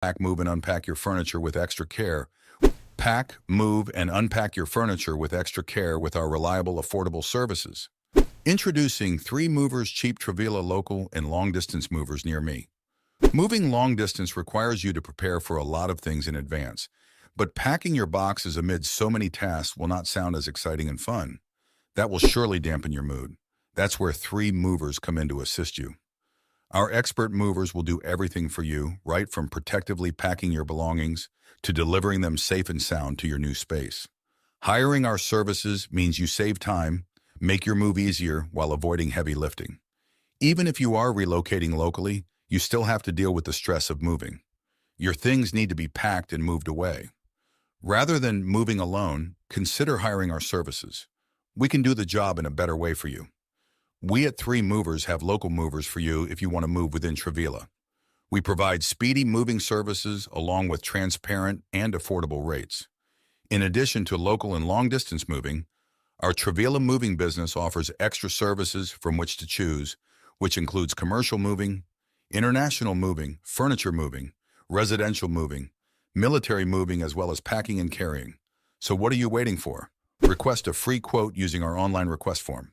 Pack, move, and unpack your furniture with extra care. Pack, move, and unpack your furniture with extra care with our reliable, affordable services. Introducing 3 movers cheap Travilah local and long-distance movers near me. Moving long distance requires you to prepare for a lot of things in advance, but packing your boxes amid so many tasks will not sound as exciting and fun. That will surely dampen your mood. That's where 3 movers come in to assist you. Our expert movers will do everything for you, right from protectively packing your belongings to delivering them safe and sound to your new space. Hiring our services means you save time, make your move easier while avoiding heavy lifting. Even if you are relocating locally, you still have to deal with the stress of moving. Your things need to be packed and moved away. Rather than moving alone, consider hiring our services. We can do the job in a better way for you. We at 3 Movers have local movers for you if you want to move within Travilah. We provide speedy moving services along with transparent and affordable rates. In addition to local and long-distance moving, our Travilah moving business offers extra services from which to choose, which includes commercial moving, international moving, furniture moving, residential moving, military moving, as well as packing and carrying. So what are you waiting for? Request a free quote using our online request form.